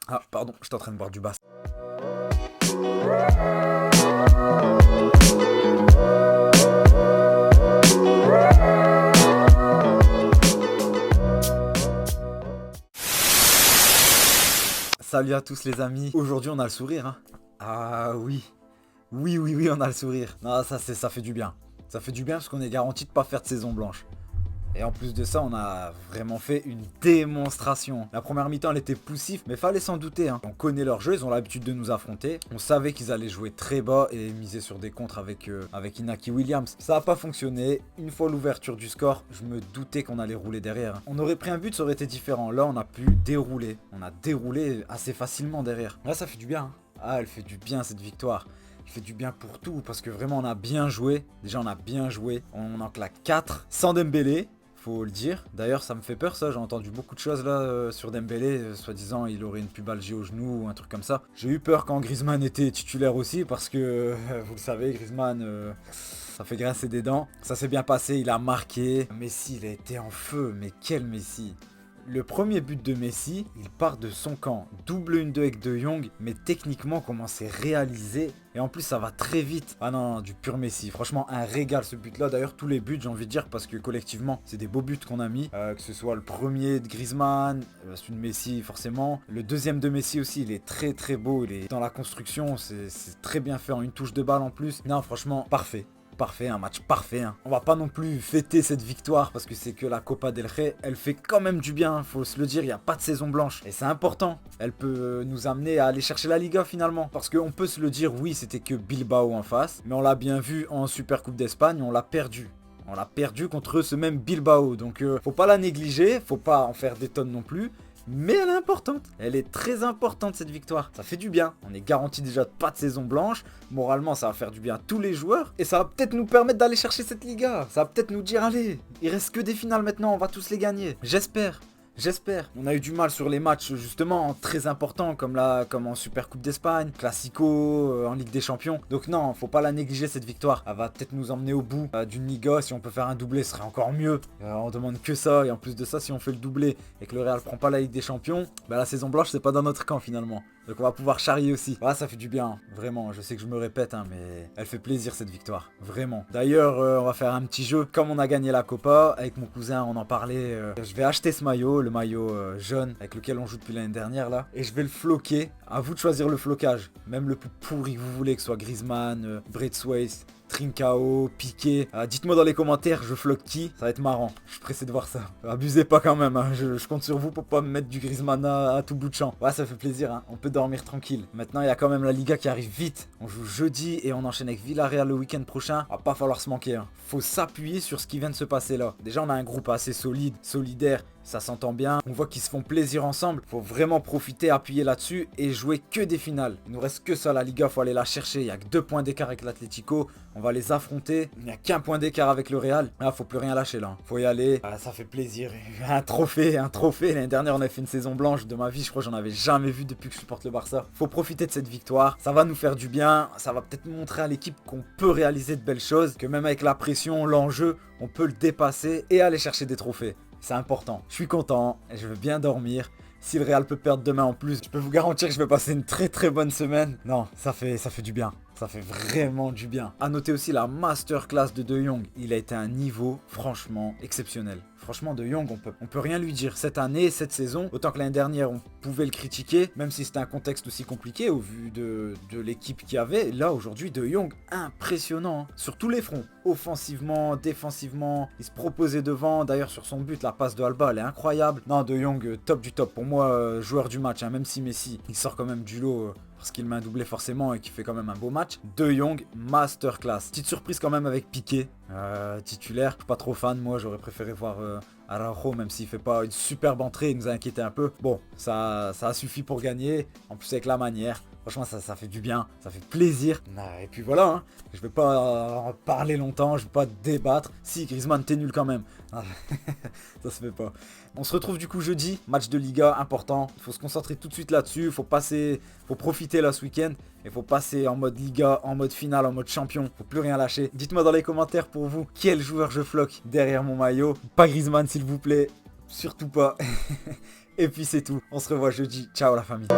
Ah, pardon, j'étais en train de boire du basse. Salut à tous les amis. Aujourd'hui, on a le sourire, hein. Ah oui. Oui, on a le sourire. Non, ça fait du bien. Ça fait du bien parce qu'on est garanti de pas faire de saison blanche. Et en plus de ça, on a vraiment fait une démonstration. La première mi-temps, elle était poussive, mais fallait s'en douter, hein. On connaît leur jeu, ils ont l'habitude de nous affronter. On savait qu'ils allaient jouer très bas et miser sur des contres avec Inaki Williams. Ça n'a pas fonctionné. Une fois l'ouverture du score, je me doutais qu'on allait rouler derrière. On aurait pris un but, ça aurait été différent. Là, on a pu dérouler. On a déroulé assez facilement derrière. Là, ça fait du bien, hein. Ah, elle fait du bien cette victoire. Il fait du bien pour tout parce que vraiment on a bien joué. Déjà on a bien joué. On en claque 4 sans Dembélé. Faut le dire. D'ailleurs, ça me fait peur ça. J'ai entendu beaucoup de choses là sur Dembélé. Soi-disant, il aurait une pubalgie au genou ou un truc comme ça. J'ai eu peur quand Griezmann était titulaire aussi parce que, vous le savez, Griezmann, ça fait grincer des dents. Ça s'est bien passé, il a marqué. Messi, il a été en feu. Mais quel Messi! Le premier but de Messi, il part de son camp. Double 1-2 avec De Jong, mais techniquement, comment c'est réalisé. Et en plus, ça va très vite. Ah non, du pur Messi. Franchement, un régal ce but-là. D'ailleurs, tous les buts, j'ai envie de dire, parce que collectivement, c'est des beaux buts qu'on a mis. Que ce soit le premier de Griezmann, celui de Messi, forcément. Le deuxième de Messi aussi, il est très très beau. Il est dans la construction, c'est très bien fait en une touche de balle en plus. Non, franchement, parfait. Parfait, un match parfait, hein. On va pas non plus fêter cette victoire parce que c'est que la Copa del Rey, elle fait quand même du bien, faut se le dire, il n'y a pas de saison blanche. Et c'est important, elle peut nous amener à aller chercher la Liga finalement. Parce qu'on peut se le dire, oui c'était que Bilbao en face, mais on l'a bien vu en Super Coupe d'Espagne, on l'a perdu. On l'a perdu contre ce même Bilbao, donc faut pas la négliger, faut pas en faire des tonnes non plus. Mais elle est importante, elle est très importante cette victoire. Ça fait du bien, on est garanti déjà de pas de saison blanche. Moralement ça va faire du bien à tous les joueurs. Et ça va peut-être nous permettre d'aller chercher cette Liga. Ça va peut-être nous dire allez, il reste que des finales maintenant, on va tous les gagner. J'espère. J'espère. On a eu du mal sur les matchs justement très importants comme en Super Coupe d'Espagne, Classico, en Ligue des Champions. Donc non, faut pas la négliger cette victoire. Elle va peut-être nous emmener au bout d'une Liga. Si on peut faire un doublé, ce serait encore mieux. On demande que ça. Et en plus de ça, si on fait le doublé et que le Real prend pas la Ligue des Champions, bah la saison blanche c'est pas dans notre camp finalement. Donc on va pouvoir charrier aussi. Ah, ça fait du bien, vraiment. Je sais que je me répète, hein, mais elle fait plaisir cette victoire, vraiment. D'ailleurs, on va faire un petit jeu. Comme on a gagné la Copa, avec mon cousin, on en parlait. Je vais acheter ce maillot, le maillot jaune, avec lequel on joue depuis l'année dernière là. Et je vais le floquer. À vous de choisir le flocage. Même le plus pourri que vous voulez, que ce soit Griezmann, Braithwaite, Trincao, Piqué. Dites-moi dans les commentaires, je floque qui. Ça va être marrant. Je suis pressé de voir ça. Abusez pas quand même, hein. Je compte sur vous pour pas me mettre du Griezmann à tout bout de champ. Ouais, ça fait plaisir, hein. On peut dormir tranquille. Maintenant, il y a quand même la Liga qui arrive vite. On joue jeudi et on enchaîne avec Villarreal le week-end prochain. Va pas falloir se manquer, hein. Faut s'appuyer sur ce qui vient de se passer là. Déjà, on a un groupe assez solide, solidaire. Ça s'entend bien, on voit qu'ils se font plaisir ensemble. Faut vraiment profiter, appuyer là-dessus et jouer que des finales. Il nous reste que ça, la Liga, faut aller la chercher. Il y a que 2 points d'écart avec l'Atlético. On va les affronter. Il n'y a qu'un point d'écart avec le Real. Là, faut plus rien lâcher là. Faut y aller. Ah, ça fait plaisir. Un trophée, un trophée. L'année dernière, on a fait une saison blanche de ma vie. Je crois que j'en avais jamais vu depuis que je supporte le Barça. Faut profiter de cette victoire. Ça va nous faire du bien. Ça va peut-être montrer à l'équipe qu'on peut réaliser de belles choses. Que même avec la pression, l'enjeu, on peut le dépasser et aller chercher des trophées. C'est important. Je suis content et je veux bien dormir. Si le Real peut perdre demain en plus, je peux vous garantir que je vais passer une très très bonne semaine. Non, ça fait du bien. Ça fait vraiment du bien. A noter aussi la masterclass de De Jong. Il a été à un niveau franchement exceptionnel. Franchement, De Jong, on peut rien lui dire. Cette année, cette saison, autant que l'année dernière, on pouvait le critiquer, même si c'était un contexte aussi compliqué au vu de l'équipe qu'il y avait. Là, aujourd'hui, De Jong, impressionnant, hein, sur tous les fronts. Offensivement, défensivement, il se proposait devant. D'ailleurs, sur son but, la passe de Alba, elle est incroyable. Non, De Jong, top du top. Pour moi, joueur du match, hein, même si Messi, il sort quand même du lot. Parce qu'il met un doublé forcément et qu'il fait quand même un beau match. De Jong, masterclass. Petite surprise quand même avec Piqué, titulaire. Je suis pas trop fan, moi j'aurais préféré voir Araujo, même s'il fait pas une superbe entrée, il nous a inquiété un peu. Bon, ça a suffi pour gagner, en plus avec la manière. Franchement, ça fait du bien, ça fait plaisir. Et puis voilà, hein. Je vais pas en parler longtemps, je vais pas débattre. Si, Griezmann, t'es nul quand même. Ça se fait pas. On se retrouve du coup jeudi, match de Liga important. Il faut se concentrer tout de suite là-dessus. Faut profiter là ce week-end. Il faut passer en mode Liga, en mode finale, en mode champion. Faut plus rien lâcher. Dites-moi dans les commentaires pour vous quel joueur je floque derrière mon maillot. Pas Griezmann s'il vous plaît. Surtout pas. Et puis c'est tout. On se revoit jeudi. Ciao la famille.